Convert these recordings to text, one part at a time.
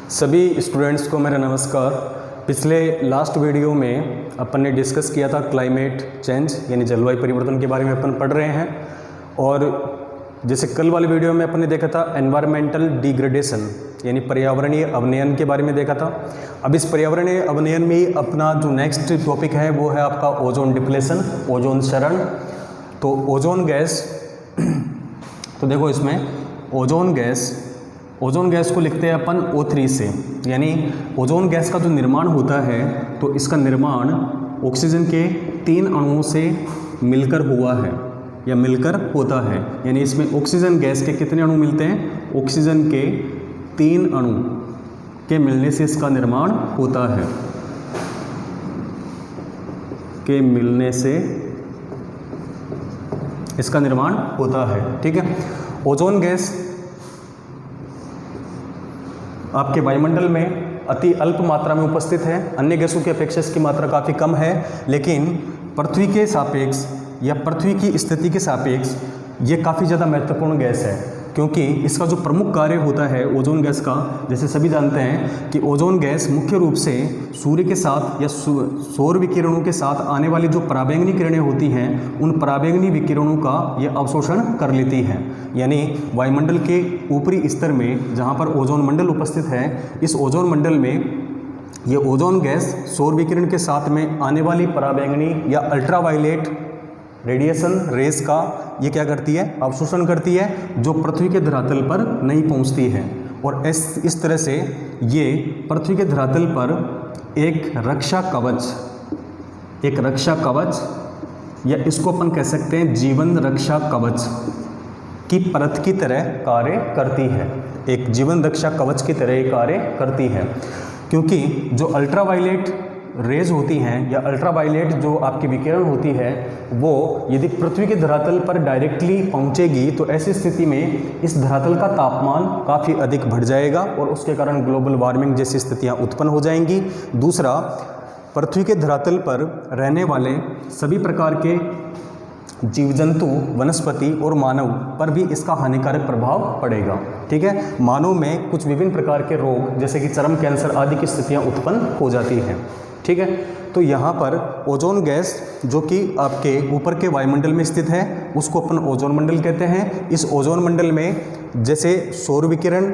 सभी स्टूडेंट्स को मेरा नमस्कार। पिछले लास्ट वीडियो में अपन ने डिस्कस किया था क्लाइमेट चेंज यानी जलवायु परिवर्तन के बारे में अपन पढ़ रहे हैं। और जैसे कल वाले वीडियो में अपन ने देखा था एनवायरमेंटल डिग्रेडेशन यानी पर्यावरणीय अवनयन के बारे में देखा था। अब इस पर्यावरणीय अवनयन में ही अपना जो नेक्स्ट टॉपिक है वो है आपका ओजोन डिप्लेशन, ओजोन क्षरण। तो ओजोन गैस तो देखो इसमें ओजोन गैस को लिखते हैं अपन O3 से, यानी ओजोन गैस का जो निर्माण होता है तो इसका निर्माण ऑक्सीजन के 3 अणुओं से मिलकर हुआ है या मिलकर होता है। यानी इसमें ऑक्सीजन गैस के कितने अणु मिलते हैं? ऑक्सीजन के 3 अणु के मिलने से इसका निर्माण होता है, के मिलने से इसका निर्माण होता है। ठीक है। ओजोन गैस आपके वायुमंडल में अति अल्प मात्रा में उपस्थित है, अन्य गैसों की अपेक्षा इसकी मात्रा काफ़ी कम है, लेकिन पृथ्वी के सापेक्ष या पृथ्वी की स्थिति के सापेक्ष ये काफ़ी ज़्यादा महत्वपूर्ण गैस है, क्योंकि इसका जो प्रमुख कार्य होता है ओजोन गैस का, जैसे सभी जानते हैं कि ओजोन गैस मुख्य रूप से सूर्य के साथ या सौर विकिरणों के साथ आने वाली जो पराबैंगनी किरणें होती हैं उन पराबैंगनी विकिरणों का यह अवशोषण कर लेती हैं। यानी वायुमंडल के ऊपरी स्तर में जहाँ पर ओजोन मंडल उपस्थित है, इस ओजोन मंडल में ये ओजोन गैस सौर विकिरण के साथ में आने वाली पराबैंगनी या अल्ट्रावायलेट रेडिएशन रेस का ये क्या करती है? अवशोषण करती है, जो पृथ्वी के धरातल पर नहीं पहुंचती है। और इस तरह से ये पृथ्वी के धरातल पर एक रक्षा कवच या इसको अपन कह सकते हैं जीवन रक्षा कवच की परत की तरह कार्य करती है। एक जीवन रक्षा कवच की तरह कार्य करती है, क्योंकि जो अल्ट्रावायलेट रेज होती हैं या अल्ट्रावायलेट जो आपकी विकिरण होती है वो यदि पृथ्वी के धरातल पर डायरेक्टली पहुंचेगी तो ऐसी स्थिति में इस धरातल का तापमान काफ़ी अधिक बढ़ जाएगा और उसके कारण ग्लोबल वार्मिंग जैसी स्थितियां उत्पन्न हो जाएंगी। दूसरा, पृथ्वी के धरातल पर रहने वाले सभी प्रकार के जीव जंतु, वनस्पति और मानव पर भी इसका हानिकारक प्रभाव पड़ेगा। ठीक है। मानव में कुछ विभिन्न प्रकार के रोग जैसे कि चर्म कैंसर आदि की स्थितियां उत्पन्न हो जाती हैं। ठीक है। तो यहाँ पर ओजोन गैस जो कि आपके ऊपर के वायुमंडल में स्थित है उसको अपन ओजोन मंडल कहते हैं। इस ओजोन मंडल में जैसे सौर विकिरण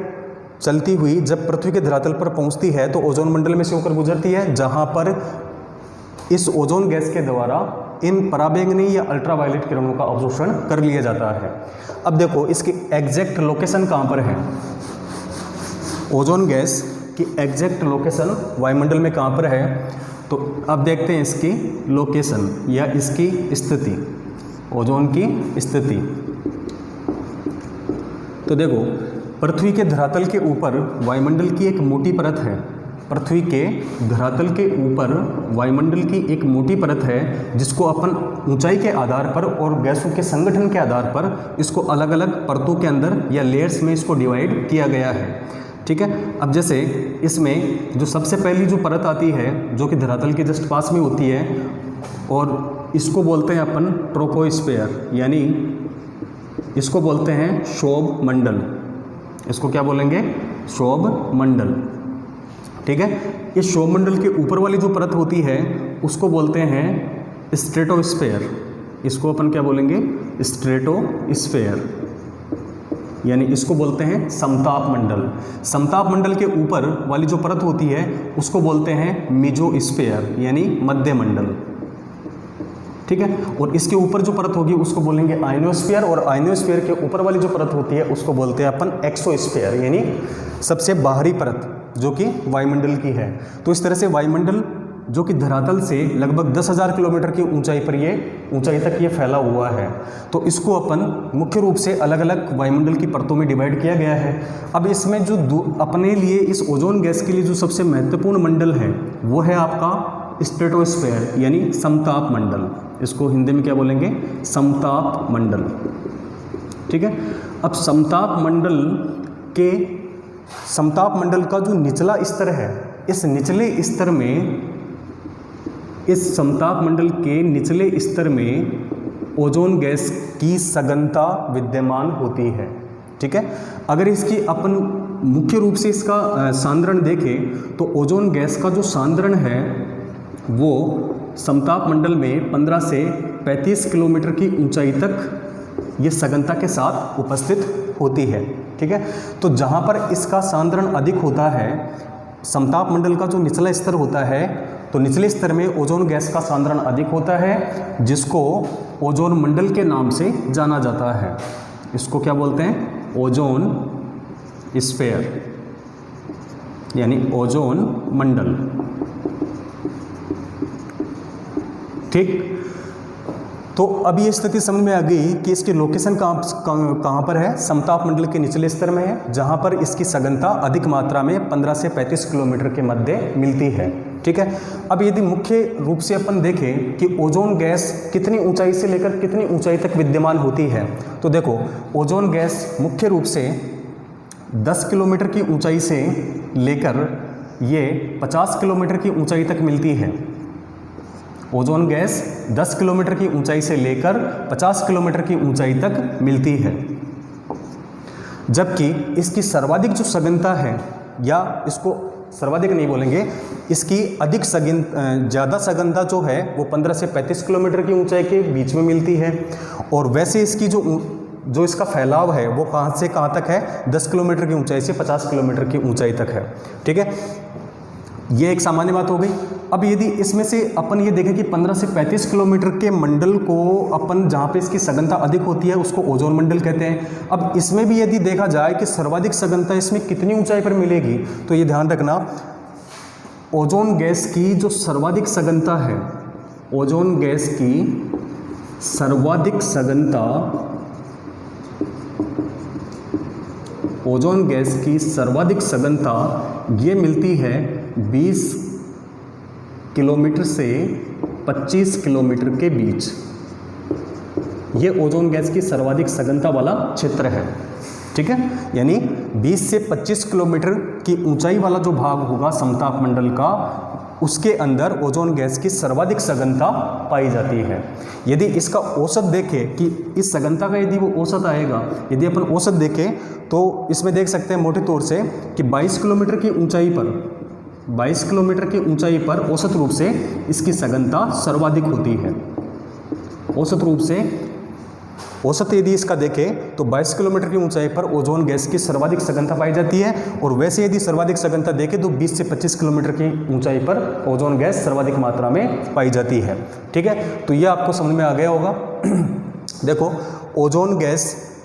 चलती हुई जब पृथ्वी के धरातल पर पहुँचती है तो ओजोन मंडल में से होकर गुजरती है, जहाँ पर इस ओजोन गैस के द्वारा इन पराबैंगनी या अल्ट्रावायलेट किरणों का अवशोषण कर लिया जाता है। अब देखो इसकी एग्जैक्ट लोकेशन कहाँ पर है? ओजोन गैस की एग्जैक्ट लोकेशन वायुमंडल में कहाँ पर है? तो अब देखते हैं इसकी लोकेशन या इसकी स्थिति, ओजोन की स्थिति। तो देखो पृथ्वी के धरातल के ऊपर वायुमंडल की एक मोटी परत है। पृथ्वी के धरातल के ऊपर वायुमंडल की एक मोटी परत है जिसको अपन ऊंचाई के आधार पर और गैसों के संगठन के आधार पर इसको अलग अलग परतों के अंदर या लेयर्स में इसको डिवाइड किया गया है। ठीक है। अब जैसे इसमें जो सबसे पहली जो परत आती है जो कि धरातल के जस्ट पास में होती है और इसको बोलते हैं अपन ट्रोपोस्फेयर, यानी इसको बोलते हैं शोभ मंडल। इसको क्या बोलेंगे? शोभ मंडल। ठीक है। इस शोभ मंडल के ऊपर वाली जो परत होती है उसको बोलते हैं स्ट्रेटोस्फेयर। इसको अपन क्या बोलेंगे? स्ट्रेटोस्फेयर, यानी इसको बोलते हैं समताप मंडल। समताप मंडल के ऊपर वाली जो परत होती है उसको बोलते हैं मेसोस्फेयर, यानी मध्य मंडल। ठीक है। और इसके ऊपर जो परत होगी उसको बोलेंगे आयनोस्फीयर, और आयनोस्फीयर के ऊपर वाली जो परत होती है उसको बोलते हैं अपन एक्सोस्फीयर, यानी सबसे बाहरी परत जो कि वायुमंडल की है। तो इस तरह से वायुमंडल जो कि धरातल से लगभग 10,000 किलोमीटर की ऊंचाई तक ये फैला हुआ है। तो इसको अपन मुख्य रूप से अलग अलग वायुमंडल की परतों में डिवाइड किया गया है। अब इसमें जो अपने लिए इस ओजोन गैस के लिए जो सबसे महत्वपूर्ण मंडल है वो है आपका स्ट्रेटोस्फेयर, यानी समताप मंडल। इसको हिंदी में क्या बोलेंगे? समताप मंडल। ठीक है। अब समताप मंडल का जो निचला स्तर है, इस निचले स्तर में, इस समताप मंडल के निचले स्तर में ओजोन गैस की सघनता विद्यमान होती है। ठीक है। अगर इसकी अपन मुख्य रूप से इसका सांद्रण देखें तो ओजोन गैस का जो सांद्रण है वो समताप मंडल में 15 से 35 किलोमीटर की ऊंचाई तक ये सघनता के साथ उपस्थित होती है। ठीक है, तो जहाँ पर इसका सांद्रण अधिक होता है, समताप मंडल का जो निचला स्तर होता है, तो निचले स्तर में ओजोन गैस का सांद्रण अधिक होता है, जिसको ओजोन मंडल के नाम से जाना जाता है। इसको क्या बोलते हैं? ओजोन स्फीयर, यानी ओजोन मंडल। ठीक, तो अब ये स्थिति समझ में आ गई कि इसकी लोकेशन कहाँ पर है? समताप मंडल के निचले स्तर में है, जहाँ पर इसकी सघनता अधिक मात्रा में 15 से 35 किलोमीटर के मध्य मिलती है। ठीक है, अब यदि मुख्य रूप से अपन देखें कि ओजोन गैस कितनी ऊंचाई से लेकर कितनी ऊंचाई तक विद्यमान होती है, तो देखो ओजोन गैस मुख्य रूप से 10 किलोमीटर की ऊंचाई से लेकर ये 50 किलोमीटर की ऊंचाई तक मिलती है। ओजोन गैस 10 किलोमीटर की ऊंचाई से लेकर 50 किलोमीटर की ऊंचाई तक मिलती है, जबकि इसकी सर्वाधिक जो सघनता है, या इसको सर्वाधिक नहीं बोलेंगे, इसकी अधिक ज़्यादा सघनता जो है वो 15 से 35 किलोमीटर की ऊंचाई के बीच में मिलती है। और वैसे इसकी जो इसका फैलाव है वो कहाँ से कहाँ तक है? 10 किलोमीटर की ऊंचाई से 50 किलोमीटर की ऊंचाई तक है। ठीक है, ये एक सामान्य बात हो गई। अब यदि इसमें से अपन ये देखें कि 15 से 35 किलोमीटर के मंडल को अपन जहाँ पे इसकी सघनता अधिक होती है उसको ओजोन मंडल कहते हैं। अब इसमें भी यदि देखा जाए कि सर्वाधिक सघनता इसमें कितनी ऊंचाई पर मिलेगी, तो ये ध्यान रखना, ओजोन गैस की जो सर्वाधिक सघनता है, ओजोन गैस की सर्वाधिक सघनता, ओजोन गैस की सर्वाधिक सघनता ये मिलती है 20 किलोमीटर से 25 किलोमीटर के बीच। ये ओजोन गैस की सर्वाधिक सघनता वाला क्षेत्र है। ठीक है, यानी 20 से 25 किलोमीटर की ऊंचाई वाला जो भाग होगा समताप मंडल का, उसके अंदर ओजोन गैस की सर्वाधिक सघनता पाई जाती है। यदि इसका औसत देखें कि इस सघनता का यदि वो औसत आएगा, यदि अपन औसत देखें तो इसमें देख सकते हैं मोटे तौर से कि 22 किलोमीटर की ऊंचाई पर, 22 किलोमीटर की ऊंचाई पर औसत रूप से इसकी सघनता सर्वाधिक होती है। औसत रूप से, औसत यदि इसका देखें तो 22 किलोमीटर की ऊंचाई पर ओजोन गैस की सर्वाधिक सघनता पाई जाती है। और वैसे यदि सर्वाधिक सघनता देखें तो 20 से 25 किलोमीटर की ऊंचाई पर ओजोन गैस सर्वाधिक मात्रा में पाई जाती है। ठीक है, तो यह आपको समझ में आ गया होगा। देखो,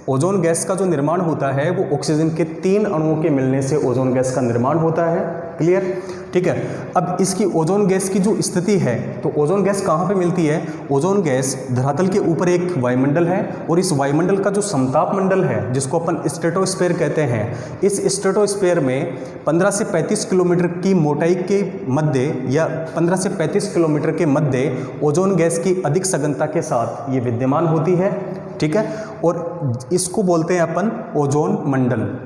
ओजोन गैस का जो निर्माण होता है वो ऑक्सीजन के 3 अणुओं के मिलने से ओजोन गैस का निर्माण होता है। क्लियर? ठीक है, अब इसकी ओजोन गैस की जो स्थिति है, तो ओजोन गैस कहाँ पे मिलती है? ओजोन गैस धरातल के ऊपर एक वायुमंडल है, और इस वायुमंडल का जो समताप मंडल है, जिसको अपन स्ट्रेटोस्फीयर कहते हैं, इस स्ट्रेटोस्फीयर में 15 से 35 किलोमीटर की मोटाई के मध्य, या 15 से 35 किलोमीटर के मध्य ओजोन गैस की अधिक सघनता के साथ ये विद्यमान होती है। ठीक है, और इसको बोलते हैं अपन ओजोन मंडल।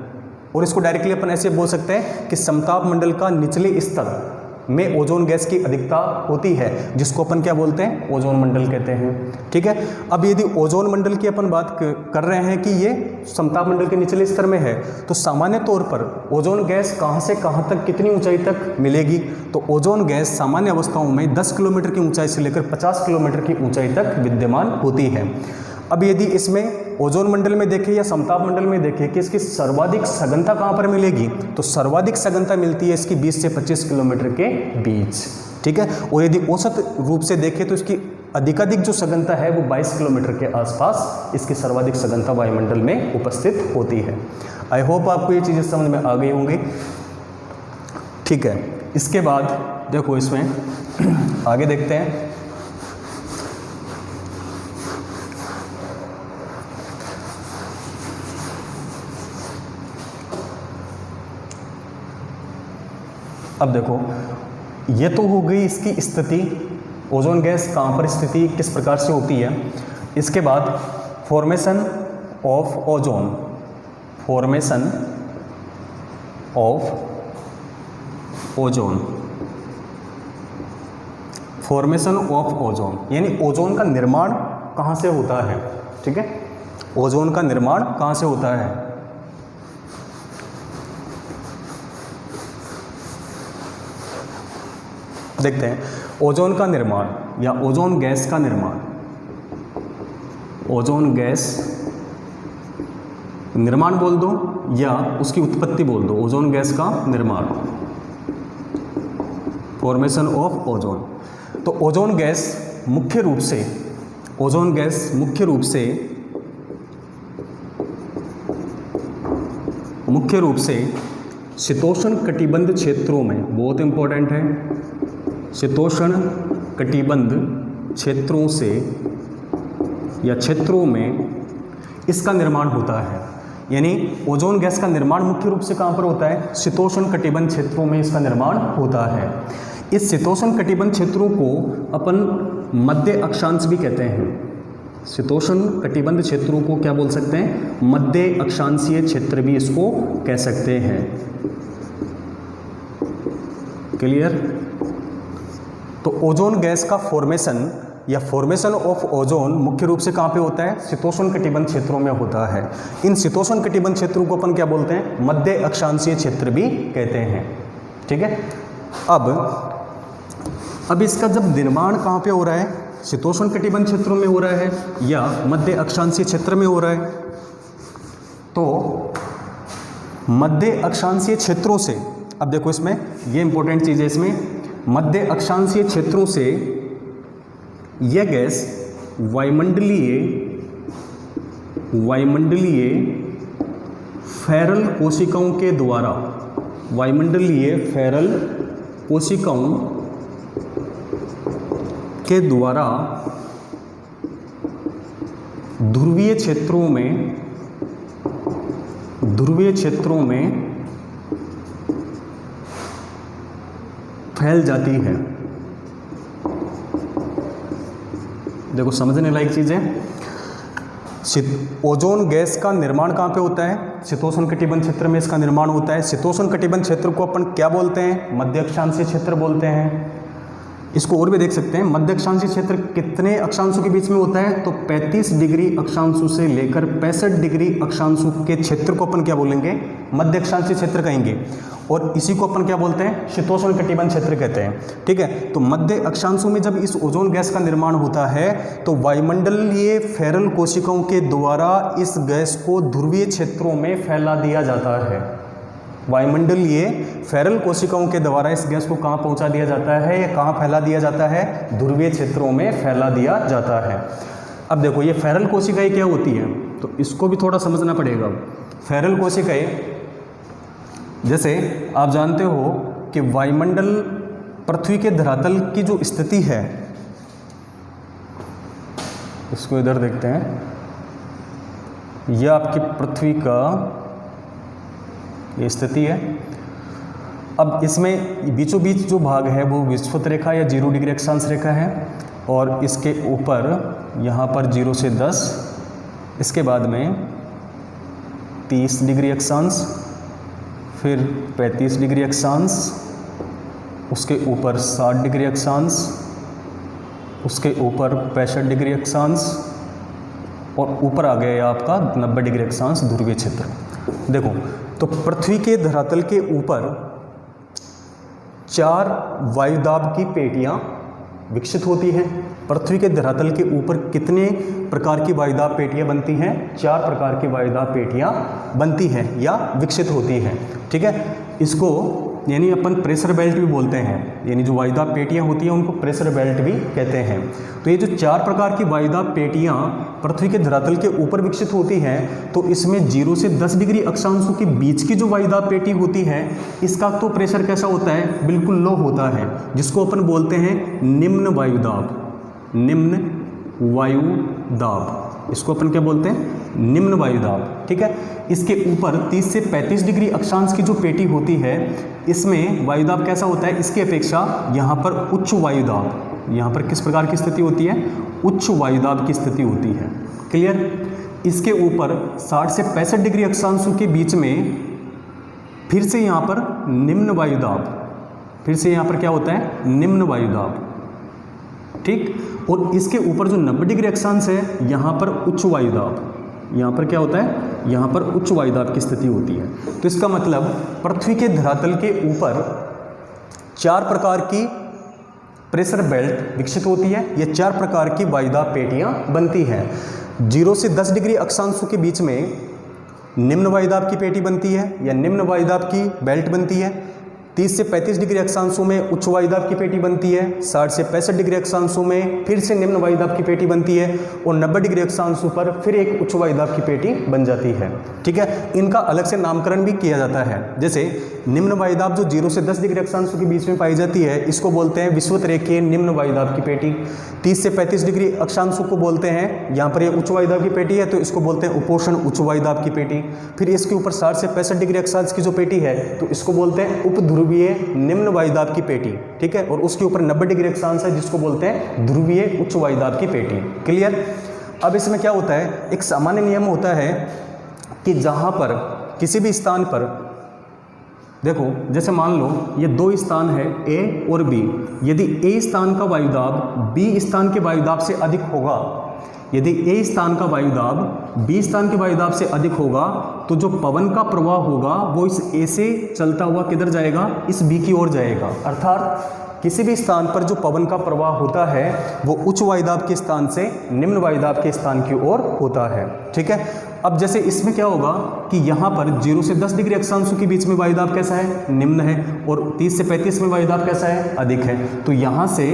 और इसको डायरेक्टली अपन ऐसे बोल सकते हैं कि समताप मंडल का निचले स्तर में ओजोन गैस की अधिकता होती है, जिसको अपन क्या बोलते हैं? ओजोन मंडल कहते हैं। ठीक है, अब यदि ओजोन मंडल की अपन बात कर रहे हैं कि ये समताप मंडल के निचले स्तर में है, तो सामान्य तौर पर ओजोन गैस कहाँ से कहाँ तक, कितनी ऊंचाई तक मिलेगी? तो ओजोन गैस सामान्य अवस्थाओं में 10 किलोमीटर की ऊंचाई से लेकर 50 किलोमीटर की ऊंचाई तक विद्यमान होती है। अब यदि इसमें ओजोन मंडल में देखें या समताप मंडल में देखें कि इसकी सर्वाधिक सघनता कहाँ पर मिलेगी, तो सर्वाधिक सघनता मिलती है इसकी 20 से 25 किलोमीटर के बीच। ठीक है, और यदि औसत रूप से देखें तो इसकी अधिकाधिक जो सघनता है वो 22 किलोमीटर के आसपास इसकी सर्वाधिक सघनता वायुमंडल में उपस्थित होती है। आई होप आपको ये चीज़ें समझ में आ गई होंगी। ठीक है, इसके बाद देखो इसमें आगे देखते हैं। अब देखो, ये तो हो गई इसकी स्थिति, ओजोन गैस कहाँ पर स्थिति किस प्रकार से होती है। इसके बाद formation of ozone, formation of ozone, formation of ozone यानी ओजोन का निर्माण कहाँ से होता है। ठीक है, ओजोन का निर्माण कहाँ से होता है? देखते हैं ओजोन का निर्माण या ओजोन गैस का निर्माण। ओजोन गैस निर्माण बोल दो या उसकी उत्पत्ति बोल दो, ओजोन गैस का निर्माण, फॉर्मेशन ऑफ ओजोन। तो ओजोन गैस मुख्य रूप से, ओजोन गैस मुख्य रूप से शीतोष्ण कटिबंध क्षेत्रों में, बहुत इंपॉर्टेंट है, शीतोष्ण कटिबंध क्षेत्रों से या क्षेत्रों में इसका निर्माण होता है। यानी ओजोन गैस का निर्माण मुख्य रूप से कहाँ पर होता है? शीतोष्ण कटिबंध क्षेत्रों में इसका निर्माण होता है। इस शीतोष्ण कटिबंध क्षेत्रों को अपन मध्य अक्षांश भी कहते हैं। शीतोष्ण कटिबंध क्षेत्रों को क्या बोल सकते हैं? मध्य अक्षांशीय क्षेत्र भी इसको कह सकते हैं। क्लियर? तो ओजोन गैस का फॉर्मेशन या फॉर्मेशन ऑफ ओजोन मुख्य रूप से कहाँ पे होता है? शीतोष्ण कटिबंध क्षेत्रों में होता है। इन शीतोष्ण कटिबंध क्षेत्रों को अपन क्या बोलते हैं? मध्य अक्षांशीय क्षेत्र भी कहते हैं। ठीक है। अब इसका जब निर्माण कहाँ पे हो रहा है? शीतोष्ण कटिबंध क्षेत्रों में हो रहा है या मध्य अक्षांशीय क्षेत्र में हो रहा है? तो मध्य अक्षांशीय क्षेत्रों से, अब देखो इसमें ये इंपॉर्टेंट चीज़ है, इसमें मध्य अक्षांशीय क्षेत्रों से यह गैस वायुमंडलीय फेरल कोशिकाओं के द्वारा, वायुमंडलीय फेरल कोशिकाओं के द्वारा ध्रुवीय क्षेत्रों में फैल जाती है। देखो समझने लायक चीज़ है। ओजोन गैस का निर्माण कहाँ पे होता है? शीतोष्ण कटिबंध क्षेत्र में इसका निर्माण होता है। शीतोष्ण कटिबंध क्षेत्र को अपन क्या बोलते हैं? मध्य अक्षांशीय क्षेत्र बोलते हैं। इसको और भी देख सकते हैं। मध्य अक्षांशीय क्षेत्र कितने अक्षांशों के बीच में होता है? तो 35 डिग्री अक्षांशों से लेकर 65 डिग्री अक्षांशों के क्षेत्र को अपन क्या बोलेंगे? मध्य अक्षांशीय क्षेत्र कहेंगे। और इसी को अपन क्या बोलते हैं? शीतोष्ण कटिबंध क्षेत्र कहते हैं। ठीक है। तो मध्य अक्षांशों में जब इस ओजोन गैस का निर्माण होता है तो वायुमंडलीय फेरल कोशिकाओं के द्वारा इस गैस को ध्रुवीय क्षेत्रों में फैला दिया जाता है। वायुमंडलीय फेरल कोशिकाओं के द्वारा इस गैस को कहाँ पहुँचा दिया जाता है या कहाँ फैला दिया जाता है? ध्रुवीय क्षेत्रों में फैला दिया जाता है। अब देखो ये फेरल कोशिकाएं क्या होती हैं, तो इसको भी थोड़ा समझना पड़ेगा। फेरल कोशिकाएं, जैसे आप जानते हो कि वायुमंडल, पृथ्वी के धरातल की जो स्थिति है, इसको इधर देखते हैं, यह आपकी पृथ्वी का ये स्थिति है। अब इसमें बीचों बीच जो भाग है वो विषुवत रेखा या 0 डिग्री अक्षांश रेखा है, और इसके ऊपर यहाँ पर 0 से 10, इसके बाद में 30 डिग्री अक्षांश, फिर 35 डिग्री अक्षांश, उसके ऊपर 60 डिग्री अक्षांश, उसके ऊपर 65 डिग्री अक्षांश, और ऊपर आ गया आपका 90 डिग्री अक्षांश ध्रुवीय क्षेत्र। देखो तो पृथ्वी के धरातल के ऊपर 4 वायुदाब की पेटियां विकसित होती हैं। पृथ्वी के धरातल के ऊपर कितने प्रकार की वायुदाब पेटियां बनती हैं? 4 प्रकार की वायुदाब पेटियां बनती हैं या विकसित होती हैं। ठीक है। इसको यानी अपन प्रेशर बेल्ट भी बोलते हैं, यानी जो वायुदाब पेटियां होती हैं उनको प्रेशर बेल्ट भी कहते हैं। तो ये जो 4 प्रकार की वायुदाब पेटियां पृथ्वी के धरातल के ऊपर विकसित होती हैं, तो इसमें 0 से 10 डिग्री अक्षांशों के बीच की जो वायुदाब पेटी होती है, इसका तो प्रेशर कैसा होता है? बिल्कुल लो होता है, जिसको अपन बोलते हैं निम्न वायुदाब। निम्न वायुदाब, इसको अपन क्या बोलते हैं? निम्न वायुदाब। ठीक है। इसके ऊपर 30 से 35 डिग्री अक्षांश की जो पेटी होती है, इसमें वायुदाब कैसा होता है? इसकी अपेक्षा यहाँ पर उच्च वायुदाब, यहाँ पर किस प्रकार की स्थिति होती है? उच्च वायुदाब की स्थिति होती है। क्लियर। इसके ऊपर 60 से 65 डिग्री अक्षांशों के बीच में फिर से यहाँ पर निम्न वायुदाब, फिर से यहाँ पर क्या होता है? निम्न वायुदाब। ठीक। और इसके ऊपर जो 90 डिग्री अक्षांश है, यहाँ पर उच्च वायुदाब, यहाँ पर क्या होता है? यहाँ पर उच्च वायुदाब की स्थिति होती है। तो इसका मतलब पृथ्वी के धरातल के ऊपर 4 प्रकार की प्रेशर बेल्ट विकसित होती है। ये 4 प्रकार की वायुदाब पेटियां बनती हैं। 0 से 10 डिग्री अक्षांशों के बीच में निम्न वायुदाब की पेटी बनती है या निम्न वायुदाब की बेल्ट बनती है। 30 से 35 डिग्री अक्षांशों में उच्च वायुदाब की पेटी बनती है। 60 से 65 डिग्री अक्षांशों में फिर से निम्न वायुदाब की पेटी बनती है और 90 डिग्री अक्षांशों पर फिर एक उच्च वायुदाब की पेटी बन जाती है। ठीक है, इनका अलग से नामकरण भी किया जाता है। जैसे निम्न वायुदाब जो 0 से 10 डिग्री अक्षांशों के बीच में पाई जाती है, इसको बोलते हैं विषुवत रेखीय निम्न वायुदाब की पेटी। 30 से 35 डिग्री अक्षांशों को बोलते हैं, यहाँ पर ये उच्च वायुदाब की पेटी है तो इसको बोलते हैं उपोष्ण उच्च वायुदाब की पेटी। फिर इसके ऊपर 60 से 65 डिग्री अक्षांश की जो पेटी है तो इसको बोलते हैं उपध्रुवीय निम्न वायुदाब की पेटी। ठीक है, और उसके ऊपर 90 डिग्री अक्षांश है जिसको बोलते हैं ध्रुवीय उच्च वायुदाब की पेटी। क्लियर। अब इसमें क्या होता है, एक सामान्य नियम होता है कि जहाँ पर किसी भी स्थान पर देखो, जैसे मान लो ये 2 स्थान है ए और बी, यदि ए स्थान का वायुदाब बी स्थान के वायुदाब से अधिक होगा, यदि ए स्थान का वायुदाब बी स्थान के वायुदाब से अधिक होगा तो जो पवन का प्रवाह होगा वो इस ए से चलता हुआ किधर जाएगा, इस बी की ओर जाएगा। अर्थात किसी भी स्थान पर जो पवन का प्रवाह होता है वो उच्च वायुदाब के स्थान से निम्न वायुदाब के स्थान की ओर होता है। ठीक है, अब जैसे इसमें क्या होगा कि यहाँ पर 0 से 10 डिग्री अक्षांशों के बीच में वायुदाब कैसा है, निम्न है, और 30 से 35 में वायुदाब कैसा है, अधिक है। तो यहाँ से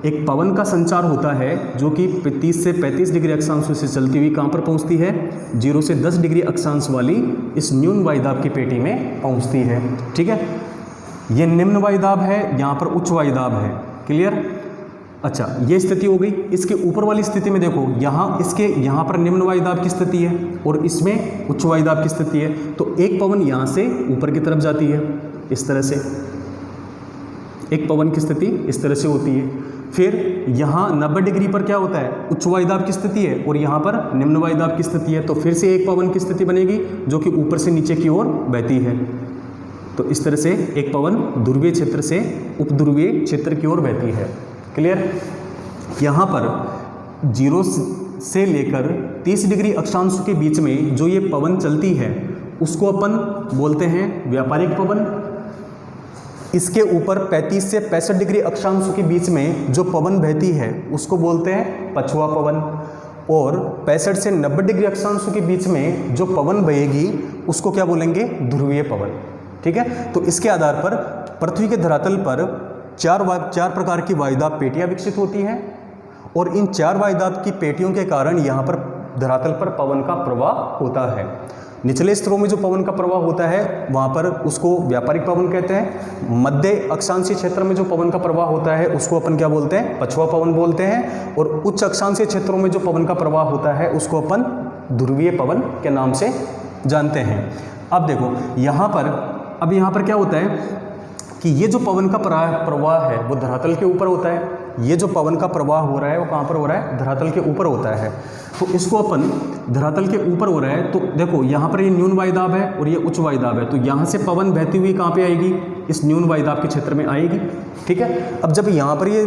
एक पवन का संचार होता है जो कि 30 से 35 डिग्री अक्षांशों से चलती हुई कहाँ पर पहुँचती है, 0 से 10 डिग्री अक्षांश वाली इस न्यून वायुदाब की पेटी में पहुँचती है। ठीक है, ये निम्न वायुदाब है, यहाँ पर उच्च वायुदाब है। क्लियर। अच्छा, ये स्थिति हो गई। इसके ऊपर वाली स्थिति में देखो, यहाँ पर निम्न वायुदाब की स्थिति है और इसमें उच्च वायुदाब की स्थिति है। तो एक पवन यहाँ से ऊपर की तरफ जाती है, इस तरह से एक पवन की स्थिति इस तरह से होती है। फिर यहाँ 90 डिग्री पर क्या होता है, उच्च वायुदाब की स्थिति है और यहाँ पर निम्न वायुदाब की स्थिति है। तो फिर से एक पवन की स्थिति बनेगी जो कि ऊपर से नीचे की ओर बहती है। तो इस तरह से एक पवन ध्रुवीय क्षेत्र से उपध्रुवीय क्षेत्र की ओर बहती है। क्लियर। यहाँ पर 0 से लेकर 30 डिग्री अक्षांशों के बीच में जो ये पवन चलती है उसको अपन बोलते हैं व्यापारिक पवन। इसके ऊपर 35 से 65 डिग्री अक्षांशों के बीच में जो पवन बहती है उसको बोलते हैं पछुआ पवन। और 65 से 90 डिग्री अक्षांशों के बीच में जो पवन बहेगी उसको क्या बोलेंगे, ध्रुवीय पवन। ठीक है, तो इसके आधार पर पृथ्वी के धरातल पर चार प्रकार की वायुदाब पेटियां विकसित होती हैं और इन 4 वायुदाब की पेटियों के कारण यहाँ पर धरातल पर पवन का प्रवाह होता है। निचले स्तरों में जो पवन का प्रवाह होता है वहाँ पर उसको व्यापारिक पवन कहते हैं। मध्य अक्षांशीय क्षेत्र में जो पवन का प्रवाह होता है उसको अपन क्या बोलते हैं, पछुआ पवन बोलते हैं। और उच्च अक्षांशीय क्षेत्रों में जो पवन का प्रवाह होता है उसको अपन ध्रुवीय पवन के नाम से जानते हैं। अब देखो यहाँ पर क्या होता है कि ये जो पवन का प्रवाह है वो धरातल के ऊपर होता है। ये जो पवन का प्रवाह हो रहा है वो कहाँ पर हो रहा है, धरातल के ऊपर होता है। तो इसको अपन धरातल के ऊपर हो रहा है तो देखो यहाँ पर ये न्यून वायुदाब है और ये उच्च वायुदाब है। तो यहाँ से पवन बहती हुई कहाँ पे आएगी, इस न्यून वायुदाब के क्षेत्र में आएगी। ठीक है, अब जब यहाँ पर ये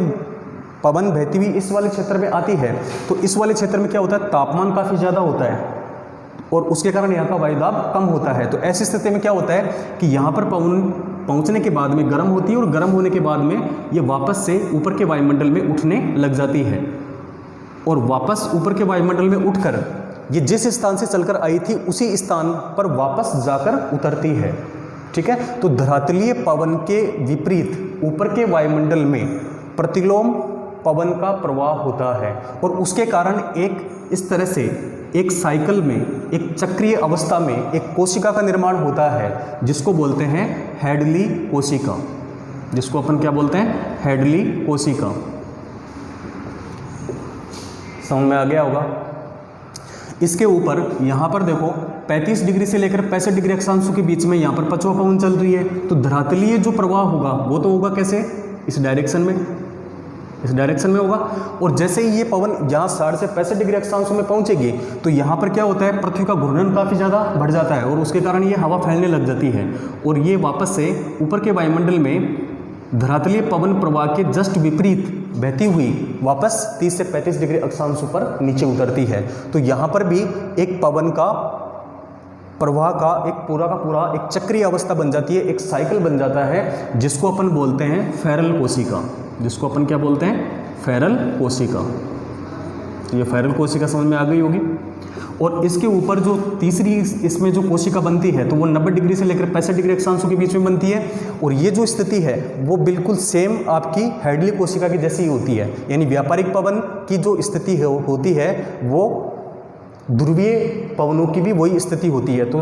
पवन बहती हुई इस वाले क्षेत्र में आती है तो इस वाले क्षेत्र में क्या होता है, तापमान काफ़ी ज़्यादा होता है और उसके कारण यहाँ का वायुदाब कम होता है। तो ऐसी स्थिति में क्या होता है कि यहाँ पर पवन पहुँचने के बाद में गर्म होती है और गर्म होने के बाद में ये वापस से ऊपर के वायुमंडल में उठने लग जाती है और वापस ऊपर के वायुमंडल में उठकर ये जिस स्थान से चलकर आई थी उसी स्थान पर वापस जाकर उतरती है। ठीक है, तो धरातलीय पवन के विपरीत ऊपर के वायुमंडल में प्रतिलोम पवन का प्रवाह होता है और उसके कारण एक इस तरह से एक साइकिल में, एक चक्रीय अवस्था में एक कोशिका का निर्माण होता है जिसको बोलते हैं हैडली कोशिका, जिसको अपन क्या बोलते हैं, हैडली कोशिका। समझ में आ गया होगा। इसके ऊपर यहाँ पर देखो 35 डिग्री से लेकर 65 डिग्री अक्षांशों के बीच में यहाँ पर पछुआ पवन चल रही है। तो धरातलीय जो प्रवाह होगा वो तो होगा कैसे, इस डायरेक्शन में होगा। और जैसे ही ये पवन यहाँ 60 से 65 डिग्री अक्षांशों में पहुँचेगी तो यहाँ पर क्या होता है, पृथ्वी का घूर्णन काफ़ी ज़्यादा बढ़ जाता है और उसके कारण ये हवा फैलने लग जाती है और ये वापस से ऊपर के वायुमंडल में धरातलीय पवन प्रवाह के जस्ट विपरीत बहती हुई वापस 30 से 35 डिग्री अक्षांशों पर नीचे उतरती है। तो यहाँ पर भी एक प्रवाह का पूरा एक चक्रीय अवस्था बन जाती है, एक साइकिल बन जाता है, जिसको अपन बोलते हैं फेरल कोशिका। जिसको अपन क्या बोलते हैं? फेरल कोशिका। ये फेरल कोशिका समझ में आ गई होगी। और इसके ऊपर जो तीसरी इसमें जो कोशिका बनती है तो वो 90 डिग्री से लेकर 65 डिग्री अक्षांशों के बीच में बनती है। और ये जो स्थिति है वो बिल्कुल सेम आपकी हैडली कोशिका की जैसी ही होती है, यानी व्यापारिक पवन की जो स्थिति होती है वो ध्रुवीय पवनों की भी वही स्थिति होती है। तो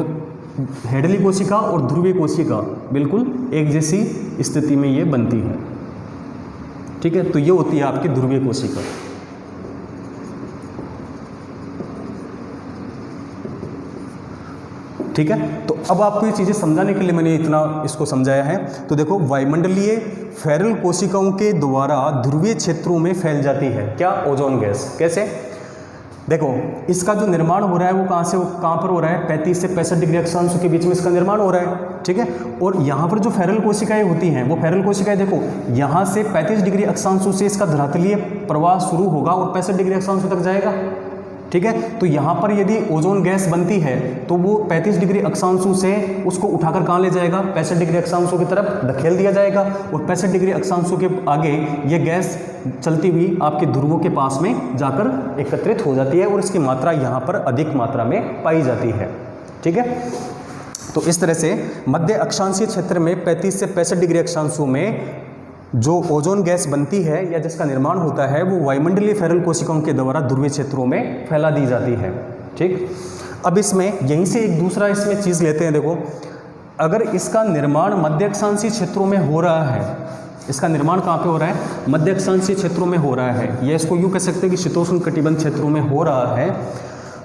हैडली कोशिका और ध्रुवीय कोशिका बिल्कुल एक जैसी स्थिति में ये बनती है। ठीक है, तो ये होती है आपकी ध्रुवीय कोशिका। ठीक है, तो अब आपको ये चीज़ें समझाने के लिए मैंने इतना इसको समझाया है। तो देखो, वायुमंडलीय फेरल कोशिकाओं के द्वारा ध्रुवीय क्षेत्रों में फैल जाती है क्या? Ozone gas. कैसे? देखो, इसका जो निर्माण हो रहा है वो कहाँ पर हो रहा है? 35 से 65 डिग्री अक्षांशों के बीच में इसका निर्माण हो रहा है। ठीक है, और यहाँ पर जो फेरल कोशिकाएं होती हैं वो फेरल कोशिकाएं देखो, यहाँ से 35 डिग्री अक्षांशों से इसका धरातलीय प्रवाह शुरू होगा और 65 डिग्री अक्षांशों तक जाएगा। ठीक है, तो यहाँ पर यदि ओजोन गैस बनती है तो वो 35 डिग्री अक्षांशों से उसको उठाकर कहाँ ले जाएगा? 65 डिग्री अक्षांशों की तरफ धकेल दिया जाएगा। और 65 डिग्री अक्षांशों के आगे ये गैस चलती हुई आपके ध्रुवों के पास में जाकर एकत्रित हो जाती है और इसकी मात्रा यहाँ पर अधिक मात्रा में पाई जाती है। ठीक है, तो इस तरह से मध्य अक्षांशीय क्षेत्र में 35 से 65 डिग्री अक्षांशों में जो ओजोन गैस बनती है या जिसका निर्माण होता है वो वायुमंडलीय फेरल कोशिकाओं के द्वारा ध्रुवीय क्षेत्रों में फैला दी जाती है। ठीक, अब इसमें यहीं से एक दूसरा इसमें चीज़ लेते हैं। देखो, अगर इसका निर्माण मध्य अक्षांशीय क्षेत्रों में हो रहा है, इसका निर्माण कहाँ पे हो रहा है? मध्य अक्षांशीय क्षेत्रों में हो रहा है, या इसको यूँ कह सकते हैं कि शीतोष्ण कटिबंध क्षेत्रों में हो रहा है,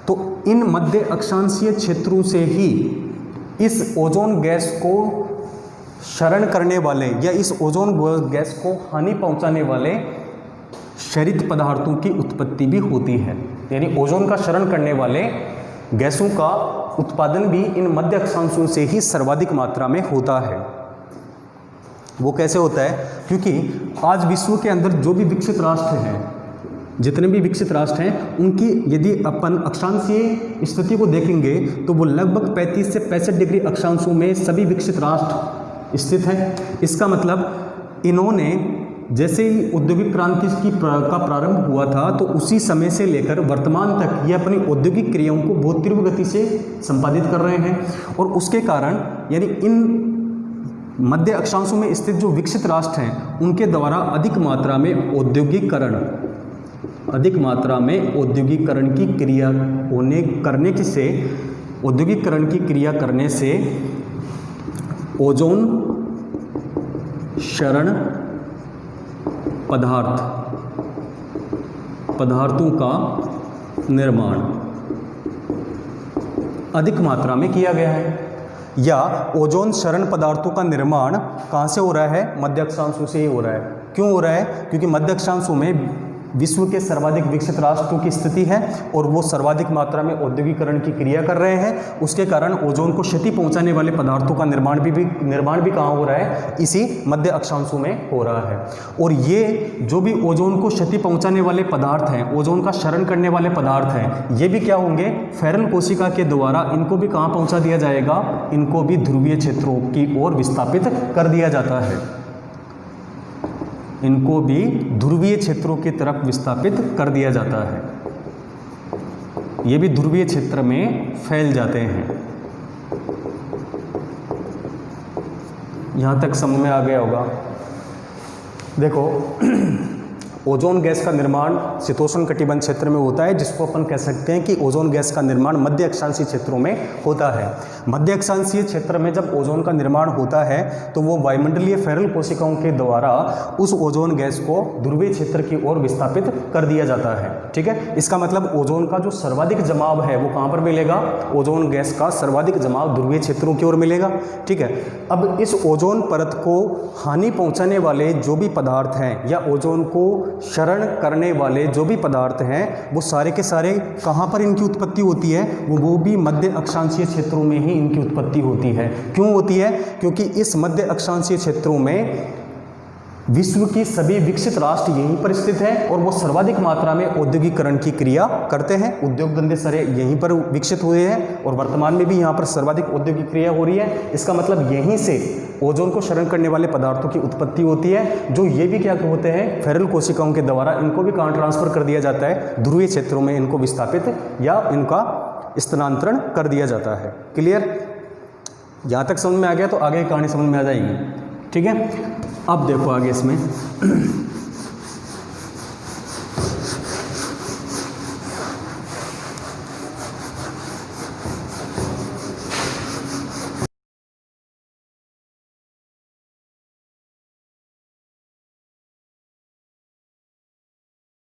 तो इन मध्य अक्षांशीय क्षेत्रों से ही इस ओजोन गैस को शरण करने वाले या इस ओजोन गैस को हानि पहुंचाने वाले क्षरित पदार्थों की उत्पत्ति भी होती है। यानी ओजोन का शरण करने वाले गैसों का उत्पादन भी इन मध्य अक्षांशों से ही सर्वाधिक मात्रा में होता है। वो कैसे होता है? क्योंकि आज विश्व के अंदर जो भी विकसित राष्ट्र हैं, जितने भी विकसित राष्ट्र हैं, उनकी यदि अपन अक्षांशीय स्थिति को देखेंगे तो वो लगभग 35 से 65 डिग्री अक्षांशों में सभी विकसित राष्ट्र स्थित है। इसका मतलब इन्होंने जैसे ही औद्योगिक क्रांति का प्रारंभ हुआ था तो उसी समय से लेकर वर्तमान तक ये अपनी औद्योगिक क्रियाओं को बहुत तीव्र गति से संपादित कर रहे हैं। और उसके कारण यानी इन मध्य अक्षांशों में स्थित जो विकसित राष्ट्र हैं उनके द्वारा अधिक मात्रा में औद्योगिकरण की क्रिया करने से ओजोन शरण पदार्थों का निर्माण अधिक मात्रा में किया गया है। या ओजोन शरण पदार्थों का निर्माण कहाँ से हो रहा है? मध्य अक्षांशों से ही हो रहा है। क्यों हो रहा है? क्योंकि मध्य अक्षांशों में विश्व के सर्वाधिक विकसित राष्ट्रों की स्थिति है और वो सर्वाधिक मात्रा में औद्योगिकरण की क्रिया कर रहे हैं। उसके कारण ओजोन को क्षति पहुंचाने वाले पदार्थों का निर्माण भी कहाँ हो रहा है? इसी मध्य अक्षांशों में हो रहा है। और ये जो भी ओजोन को क्षति पहुंचाने वाले पदार्थ हैं, ओजोन का शरण करने वाले पदार्थ हैं, ये भी क्या होंगे? फेरल कोशिका के द्वारा इनको भी कहाँ पहुँचा दिया जाएगा? इनको भी ध्रुवीय क्षेत्रों की ओर विस्थापित कर दिया जाता है। इनको भी ध्रुवीय क्षेत्रों की तरफ विस्थापित कर दिया जाता है। ये भी ध्रुवीय क्षेत्र में फैल जाते हैं। यहाँ तक समझ में आ गया होगा। देखो, ओजोन गैस का निर्माण शीतोष्ण कटिबंध क्षेत्र में होता है, जिसको अपन कह सकते हैं कि ओजोन गैस का निर्माण मध्य अक्षांशीय क्षेत्रों में होता है। मध्य अक्षांशीय क्षेत्र में जब ओजोन का निर्माण होता है तो वो वायुमंडलीय फेरल कोशिकाओं के द्वारा उस ओजोन गैस को ध्रुवीय क्षेत्र की ओर विस्थापित कर दिया जाता है। ठीक है, इसका मतलब ओजोन का जो सर्वाधिक जमाव है वो कहाँ पर मिलेगा? ओजोन गैस का सर्वाधिक जमाव ध्रुवीय क्षेत्रों की ओर मिलेगा। ठीक है, अब इस ओजोन परत को हानि पहुँचाने वाले जो भी पदार्थ हैं या ओजोन को शरण करने वाले जो भी पदार्थ हैं वो सारे के सारे कहाँ पर इनकी उत्पत्ति होती है? वो भी मध्य अक्षांशीय क्षेत्रों में ही इनकी उत्पत्ति होती है। क्यों होती है? क्योंकि इस मध्य अक्षांशीय क्षेत्रों में विश्व की सभी विकसित राष्ट्र यहीं पर स्थित हैं और वो सर्वाधिक मात्रा में औद्योगिकरण की क्रिया करते हैं। उद्योग धंधे सारे यहीं पर विकसित हुए हैं और वर्तमान में भी यहाँ पर सर्वाधिक औद्योगिक क्रिया हो रही है। इसका मतलब यहीं से ओजोन को क्षरण करने वाले पदार्थों की उत्पत्ति होती है, जो ये भी क्या होते हैं, फेरल कोशिकाओं के द्वारा इनको भी कहाँ ट्रांसफर कर दिया जाता है, ध्रुवीय क्षेत्रों में इनको विस्थापित या इनका स्थानांतरण कर दिया जाता है। क्लियर? यहाँ तक समझ में आ गया तो आगे की कहानी समझ में आ जाएगी। ठीक है, अब देखो आगे इसमें